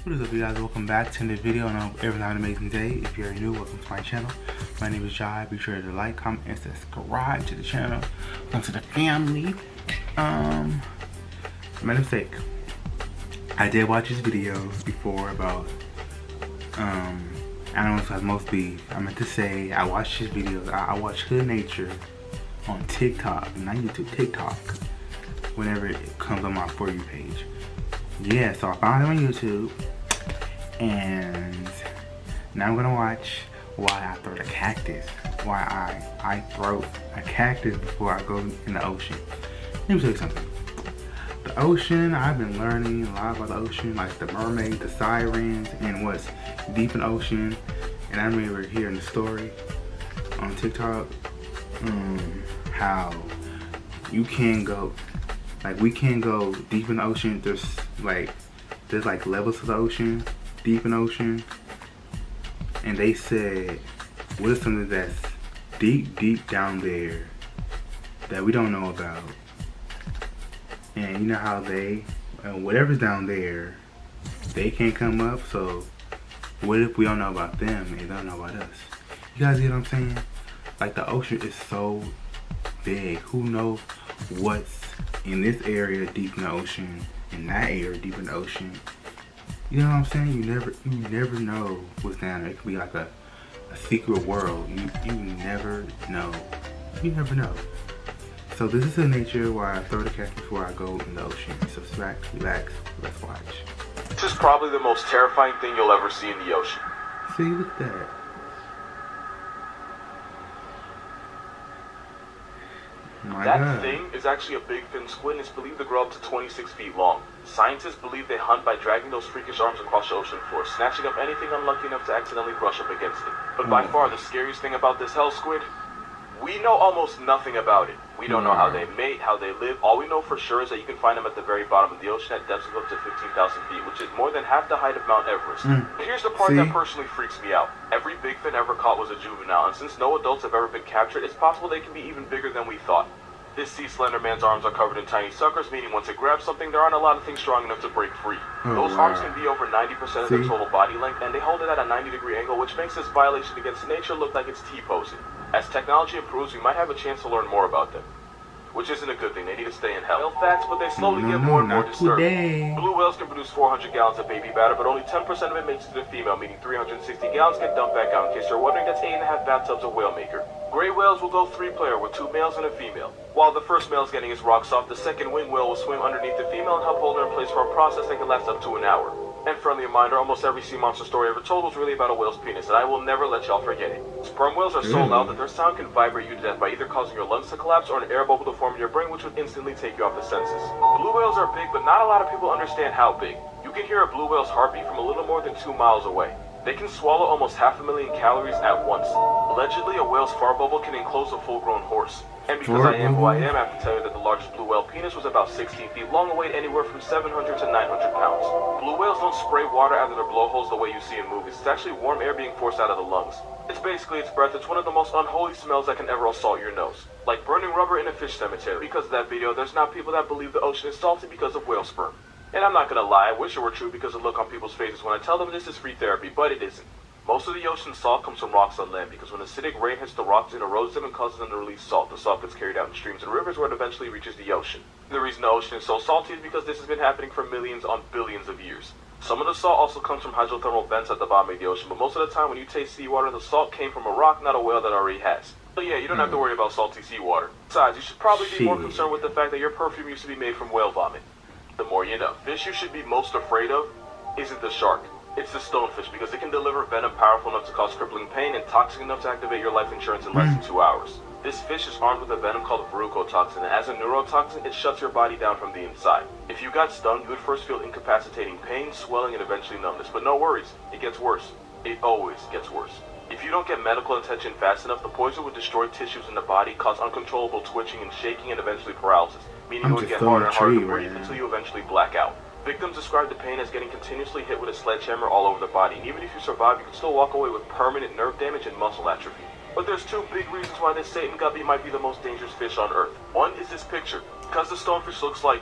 What is up, you guys? Welcome back to the video, and I hope everyone's having an amazing day. If you're new, welcome to my channel. My name is Jai. Be sure to like, comment, and subscribe to the channel. Welcome to the family. My mistake. I did watch his videos before about I don't know if that's most beef. I meant to say I watched his videos. I watch Hood Nature on TikTok, not YouTube, TikTok, whenever it comes on my For You page. Yeah, so I found him on YouTube, and now I'm gonna watch why I throw the cactus. Why I throw a cactus before I go in the ocean. Let me tell you something. The ocean, I've been learning a lot about the ocean, like the mermaids, the sirens, and what's deep in the ocean. And I remember hearing the story on TikTok, how you can go, like we can go deep in the ocean. There's like levels to the ocean, deep in the ocean. And they said, what is something that's deep down there that we don't know about? And you know how whatever's down there, they can't come up. So what if we don't know about them and they don't know about us? You guys get what I'm saying? Like, the ocean is so big. Who knows what's in this area deep in the ocean, in that area deep in the ocean? You know what I'm saying? You never know what's down there. It could be like a secret world. You never know. You never know. So this is the nature why I throw the cactus before I go in the ocean. So sit back, relax, let's watch. This is probably the most terrifying thing you'll ever see in the ocean. See, look at that. That thing is actually a big fin squid, and it's believed to grow up to 26 feet long. Scientists believe they hunt by dragging those freakish arms across the ocean floor, snatching up anything unlucky enough to accidentally brush up against it. But by far the scariest thing about this hell squid, we know almost nothing about it. We don't know how they mate, how they live. All we know for sure is that you can find them at the very bottom of the ocean at depths of up to 15,000 feet, which is more than half the height of Mount Everest. But here's the part that personally freaks me out. Every big fin ever caught was a juvenile, and since no adults have ever been captured, it's possible they can be even bigger than we thought. This sea slender man's arms are covered in tiny suckers, meaning once it grabs something, there aren't a lot of things strong enough to break free. Those arms can be over 90% of their total body length, and they hold it at a 90-degree angle, which makes this violation against nature look like it's T-posing. As technology improves, we might have a chance to learn more about them. Which isn't a good thing, they need to stay in hell. Whale facts, but they slowly get more and more disturbing. Blue whales can produce 400 gallons of baby batter, but only 10% of it makes it to the female, meaning 360 gallons get dumped back out. In case you're wondering, that's 8.5 bathtubs of whale maker. Gray whales will go 3-player with 2 males and a female. While the first male is getting his rocks off, the second wing whale will swim underneath the female and help hold her in place for a process that can last up to an hour. And friendly reminder, almost every sea monster story ever told was really about a whale's penis, and I will never let y'all forget it. Sperm whales are so loud that their sound can vibrate you to death by either causing your lungs to collapse or an air bubble to form in your brain, which would instantly take you off the senses. Blue whales are big, but not a lot of people understand how big. You can hear a blue whale's heartbeat from a little more than 2 miles away. They can swallow almost 500,000 calories at once. Allegedly, a whale's fart bubble can enclose a full-grown horse. And because I am who I am, I have to tell you that the largest blue whale penis was about 16 feet long and weighed anywhere from 700 to 900 pounds. Blue whales don't spray water out of their blowholes the way you see in movies. It's actually warm air being forced out of the lungs. It's basically its breath. It's one of the most unholy smells that can ever assault your nose. Like burning rubber in a fish cemetery. Because of that video, there's now people that believe the ocean is salty because of whale sperm. And I'm not gonna lie, I wish it were true because of the look on people's faces when I tell them this is free therapy, but it isn't. Most of the ocean's salt comes from rocks on land because when acidic rain hits the rocks, it erodes them and causes them to release salt. The salt gets carried out in streams and rivers where it eventually reaches the ocean. The reason the ocean is so salty is because this has been happening for millions on billions of years. Some of the salt also comes from hydrothermal vents at the bottom of the ocean, but most of the time when you taste seawater, the salt came from a rock, not a whale that already has. So yeah, you don't have to worry about salty seawater. Besides, you should probably be more concerned with the fact that your perfume used to be made from whale vomit. The more you know. Fish you should be most afraid of isn't the shark. It's the stonefish because it can deliver venom powerful enough to cause crippling pain and toxic enough to activate your life insurance in less than 2 hours. This fish is armed with a venom called barucotoxin, and as a neurotoxin, it shuts your body down from the inside. If you got stung, you would first feel incapacitating pain, swelling, and eventually numbness. But no worries, it gets worse. It always gets worse. If you don't get medical attention fast enough, the poison would destroy tissues in the body, cause uncontrollable twitching and shaking, and eventually paralysis, meaning it would get harder and harder to breathe until you eventually black out. Victims describe the pain as getting continuously hit with a sledgehammer all over the body, and even if you survive, you can still walk away with permanent nerve damage and muscle atrophy. But there's 2 big reasons why this Satan guppy might be the most dangerous fish on Earth. One is this picture. Because the stonefish looks like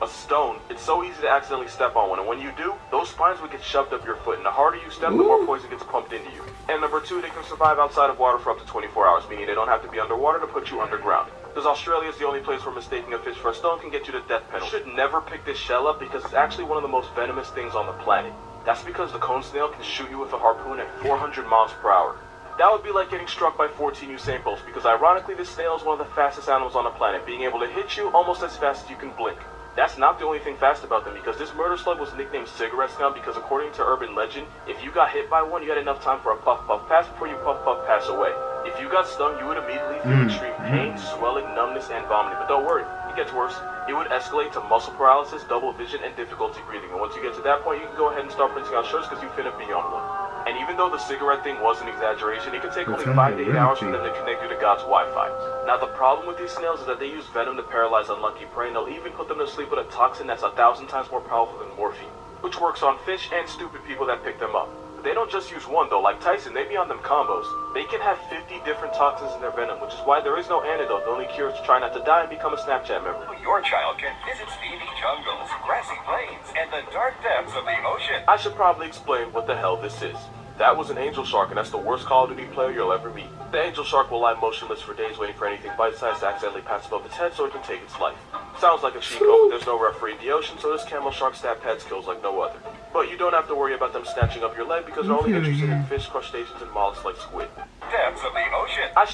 A stone, it's so easy to accidentally step on one, and when you do, those spines would get shoved up your foot, and the harder you step, the more poison gets pumped into you. And number 2, they can survive outside of water for up to 24 hours, meaning they don't have to be underwater to put you underground. Because Australia is the only place where mistaking a fish for a stone can get you to death penalty. You should never pick this shell up because it's actually one of the most venomous things on the planet. That's because the cone snail can shoot you with a harpoon at 400 miles per hour. That would be like getting struck by 14 Usain Bolts, because ironically this snail is one of the fastest animals on the planet, being able to hit you almost as fast as you can blink. That's not the only thing fast about them, because this murder slug was nicknamed Cigarette Snail because according to urban legend, if you got hit by one, you had enough time for a puff puff pass before you puff puff pass away. If you got stung, you would immediately feel extreme pain, swelling, numbness, and vomiting. But don't worry, it gets worse. It would escalate to muscle paralysis, double vision, and difficulty breathing. And once you get to that point, you can go ahead and start printing out shirts because you finna be on one. And even though the cigarette thing was an exaggeration, it could take only 5 to 8 hours for them to connect you to God's Wi-Fi. Now the problem with these snails is that they use venom to paralyze unlucky prey, and they'll even put them to sleep with a toxin that's 1,000 times more powerful than morphine, which works on fish and stupid people that pick them up. But they don't just use one though, like Tyson, they be on them combos. They can have 50 different toxins in their venom, which is why there is no antidote. The only cure is to try not to die and become a Snapchat member. Your child can visit steamy jungles, grassy plains, and the dark depths of the ocean. I should probably explain what the hell this is. That was an angel shark, and that's the worst Call of Duty player you'll ever meet. The angel shark will lie motionless for days waiting for anything bite-sized to accidentally pass above its head so it can take its life. Sounds like a cheat code, but there's no referee in the ocean, so this camel shark stab head kills like no other. But you don't have to worry about them snatching up your leg because they're only interested in fish, crustaceans, and mollusks like squid. Depths of the ocean. I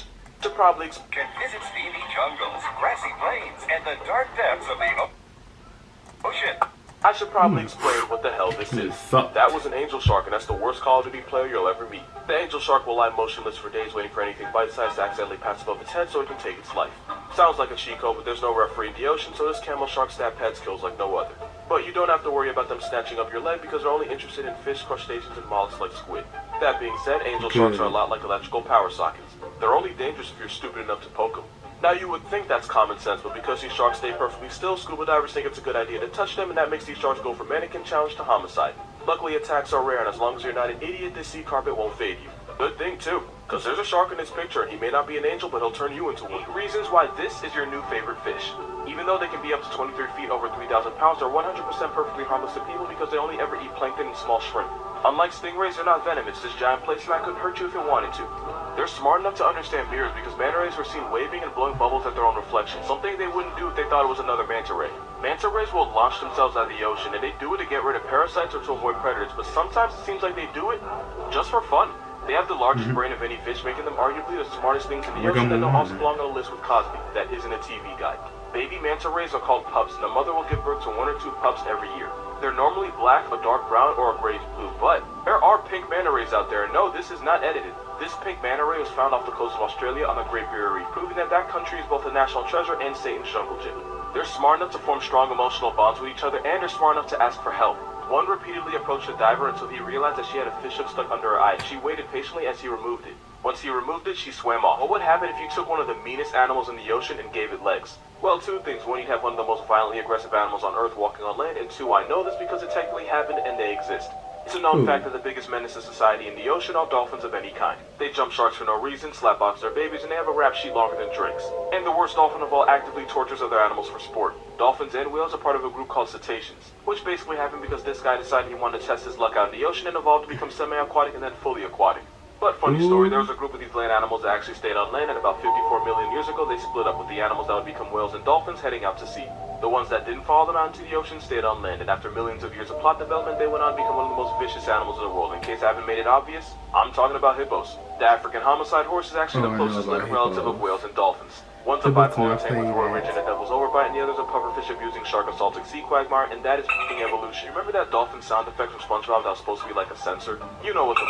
should probably Can visit steamy jungles, grassy plains, and the dark depths of the ocean. I should probably explain what the hell this is. That was an angel shark, and that's the worst Call of Duty player you'll ever meet. The angel shark will lie motionless for days waiting for anything bite-sized to accidentally pass above its head so it can take its life. Sounds like a cheat code, but there's no referee in the ocean, so this camel shark stab heads kills like no other. But you don't have to worry about them snatching up your leg because they're only interested in fish, crustaceans, and mollusks like squid. That being said, angel sharks are a lot like electrical power sockets. They're only dangerous if you're stupid enough to poke them. Now you would think that's common sense, but because these sharks stay perfectly still, scuba divers think it's a good idea to touch them, and that makes these sharks go from mannequin challenge to homicide. Luckily attacks are rare, and as long as you're not an idiot, this sea carpet won't fade you. Good thing too, because there's a shark in this picture, and he may not be an angel, but he'll turn you into one. Reasons why this is your new favorite fish. Even though they can be up to 23 feet over 3,000 pounds, they're 100% perfectly harmless to people because they only ever eat plankton and small shrimp. Unlike stingrays, they're not venomous. This giant place mat couldn't hurt you if it wanted to. They're smart enough to understand mirrors because manta rays were seen waving and blowing bubbles at their own reflection, something they wouldn't do if they thought it was another manta ray. Manta rays will launch themselves out of the ocean, and they do it to get rid of parasites or to avoid predators, but sometimes it seems like they do it just for fun. They have the largest brain of any fish, making them arguably the smartest things in the ocean, and they'll also belong on a list with Cosby. That isn't a TV guide. Baby manta rays are called pups, and the mother will give birth to 1 or 2 pups every year. They're normally black, a dark brown, or a grayish blue, but there are pink manta rays out there, and no, this is not edited. This pink manta ray was found off the coast of Australia on the Great Barrier Reef, proving that that country is both a national treasure and Satan's jungle gym. They're smart enough to form strong emotional bonds with each other, and they're smart enough to ask for help. One repeatedly approached the diver until he realized that she had a fish hook stuck under her eye. She waited patiently as he removed it. Once he removed it, she swam off. What would happen if you took one of the meanest animals in the ocean and gave it legs? Well, 2 things. 1, you'd have one of the most violently aggressive animals on Earth walking on land, and 2, I know this because it technically happened and they exist. It's a known fact that the biggest menace to society in the ocean are dolphins of any kind. They jump sharks for no reason, slapbox their babies, and they have a rap sheet longer than drinks. And the worst dolphin of all actively tortures other animals for sport. Dolphins and whales are part of a group called cetaceans, which basically happened because this guy decided he wanted to test his luck out in the ocean and evolved to become semi-aquatic and then fully aquatic. But funny story, there was a group of these land animals that actually stayed on land, and about 54 million years ago they split up, with the animals that would become whales and dolphins heading out to sea. The ones that didn't follow them out into the ocean stayed on land, and after millions of years of plot development, they went on to become one of the most vicious animals in the world. In case I haven't made it obvious, I'm talking about hippos. The African homicide horse is actually the closest living relative of whales and dolphins. One's a bipolar tank with royal ridge and a devil's overbite, and the other's a pufferfish abusing shark assaulting sea quagmire, and that is f***ing evolution. Remember that dolphin sound effect from SpongeBob that was supposed to be like a sensor? You know what the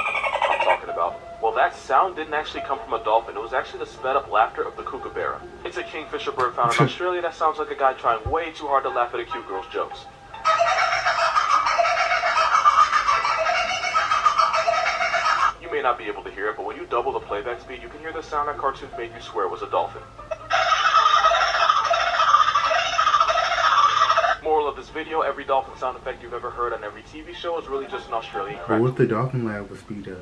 I'm talking about. Well, that sound didn't actually come from a dolphin. It was actually the sped-up laughter of the kookaburra. It's a kingfisher bird found in Australia that sounds like a guy trying way too hard to laugh at a cute girl's jokes. You may not be able to hear it, but when you double the playback speed, you can hear the sound that cartoons made you swear was a dolphin. Moral of this video, every dolphin sound effect you've ever heard on every TV show is really just an Australian crack. What if the dolphin lab would speed up?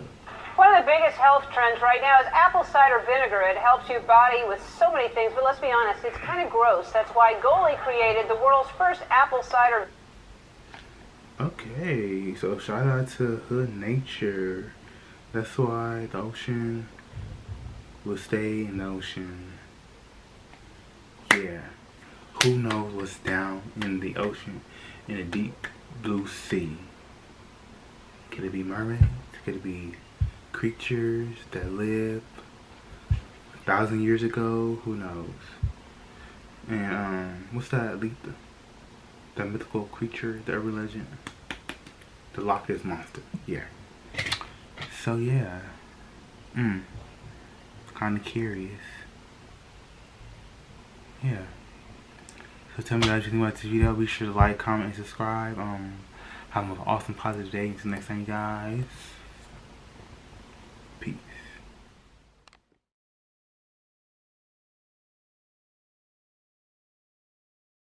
One of the biggest health trends right now is apple cider vinegar. It helps your body with so many things, but let's be honest, it's kind of gross. That's why Goalie created the world's first apple cider. Okay, so shout out to Hood Nature. That's why the ocean will stay in the ocean. Yeah. Who knows what's down in the ocean, in the deep blue sea? Could it be mermaids? Could it be creatures that lived 1,000 years ago? Who knows? And what's that that mythical creature, the urban legend? The Loch Ness Monster. Yeah. So yeah. Kinda curious. Yeah. So tell me what you think about this video. Be sure to like, comment, and subscribe. Have an awesome positive day. Until next time, guys.